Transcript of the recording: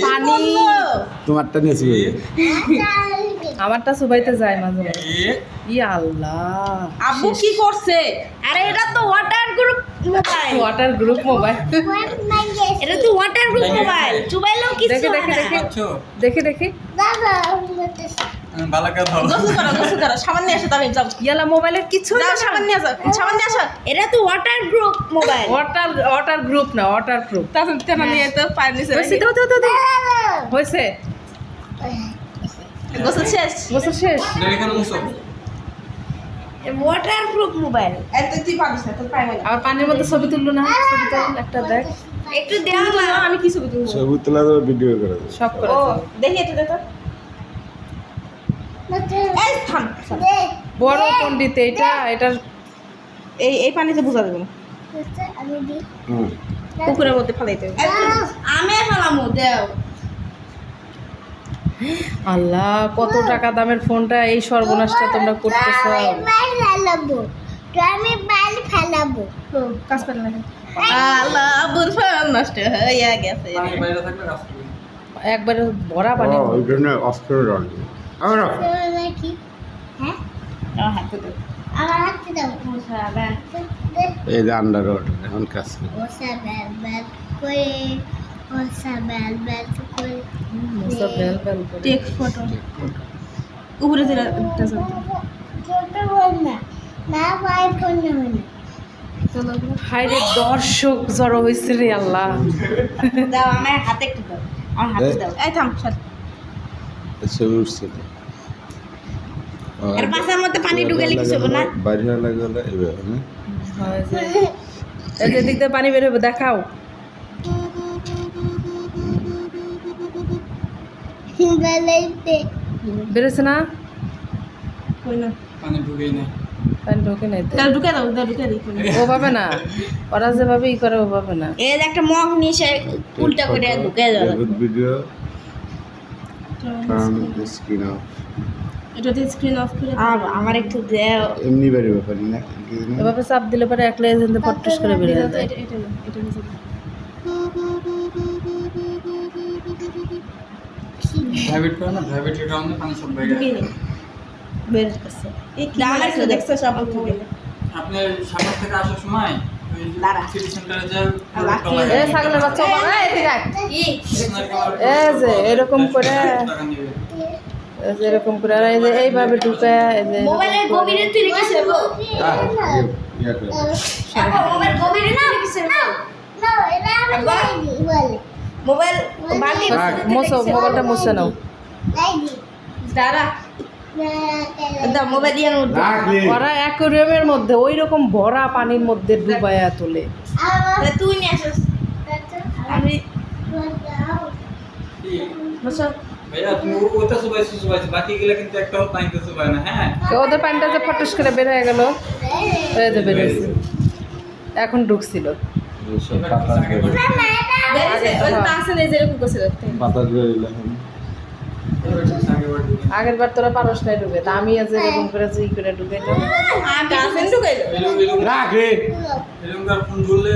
পানি তোমারটা নিয়ে চুবে আমারটা সুবাইতে যায় মাঝে মাঝে ই আল্লাহ আব্বু কি করছে? আরে এটা তো water group mobile. Water group mobile এটা তো ওয়াটার গ্রুপ মোবাইল। চুবাইলেও কিছু দেখি হয় দেখি না। দেখি দেখি দেখি গোসল করো সামান্য এসে তবে যাও। ইয়ালা মোবাইলের কিছু যাও সামান্য আসো সামান্য আসো। এটা তো water group mobile. Water group না ওয়াটার প্রুফ তাহলে তেনা নিয়ে তো পানি নিচে হয়েছে তো তো তো হয়েছে গোসল শেষ। গোসল শেষ ওয়াটার প্রুফ মোবাইল। এত তুই পারিস না তোর পায় না। আর পানির মধ্যে ছবি তুললো না ছবি তুল একটা দেখ একটু দেও না আমি কি ছবি তুলবো? ছবি তোলা তো ভিডিও করে সব করে ও দেখি এটা দেখো। এই থাম। বড় পণ্ডিত এটা এটার এই পানিতে বোঝা যাবে না। হুম পুকুরের মধ্যে ফেলাইতে হবে। আমি ফেলামু দেও। আল্লাহ কত টাকা দামের ফোনটা এই সর্বনাশটা তোমরা করতেছো কাজ করে না। আল্লাহ আব্বুর ফোন নষ্ট হয়ে গেছে। একবারে ভরা পানি ওই জন্য অস্ত্র রন আমার এই যে আন্ডার ওয়াটার এখন কাজ করে সব বেল বেল করে টেক ফটো উপরে দিলা একটা হাইরে দর্শক জড়ো হয়েছে রে আল্লাহ দাও আমার হাতে একটু দাও। আমার হাতে দাও। এই থাম সর। ছবি উঠছে তো এর পাশের মধ্যে পানি ঢুকালে কিছু হবে না। বাইরে লাগে হলে এভাবে না হয় যে এই যে দিক দিয়ে পানি বের হবে দেখাও বেরোছে না কই না পানি ঢোকে নাই তো। তাহলে ঢুকে দাও ঢুকে দিই। ওভাবে না ওরা যেভাবে ই করে ওভাবে না এর একটা মগ নিয়ে উল্টা করে ঢুকে দাও। ভিডিও টার্ন স্ক্রিন অফ এটাতে স্ক্রিন অফ করে আমার একটু দাও। এমনি বাইরে ব্যাপার না এভাবে চাপ দিলে পরে একলা এজেন্টে পট্টস করে বেরিয়ে যায় এটা নিচে দাও। ঢুকিয়ে নে। বের করছে এই কি আমার একটু দেখছো সব ঢুকে আপনার সামনে থেকে আসার সময় দাঁড়া। সিটি সেন্টারে যে এ ছাগলের বাচ্চা বাবা এই ঠিক আছে এই যে এরকম করে এই যে এরকম করে আর এই যে এইভাবে ঢুকে এই যে মোবাইলের গভীরে তুই রেখেছিস গো। মোবাইল গভীরে না রেখেছিস মোবাইল বালতি মোছো মোবাইলটা মুছে নাও দাঁড়া দাও মোবাইল দিয়ে নো। ওরা অ্যাকোরিয়ামের মধ্যে ওই রকম ভরা পানির মধ্যে ডুবাইয়া তোলে তুই নিয়ে আসিস আমি বসো। ভাইয়া তুমি ওটা সুবাইছো বাকি গুলো কিন্তু একটাও পানিতে সুবাই না হ্যাঁ তো ওদের পানিটা যে ফটস করে বের হয়ে গেল হয়ে যাবে এখন ঢুকছিল বেরিয়েছে ওই তো আসলে যেরকম করছিল বাতাস বেরিয়ে আগের বার তোরা পারস নাই ঢুকে তা আমি আজ এরকম করে ই করে ঢুকে আমি আসেন ঢুকাইলো এলুম রাখ রে এলুম ফোন ধরলে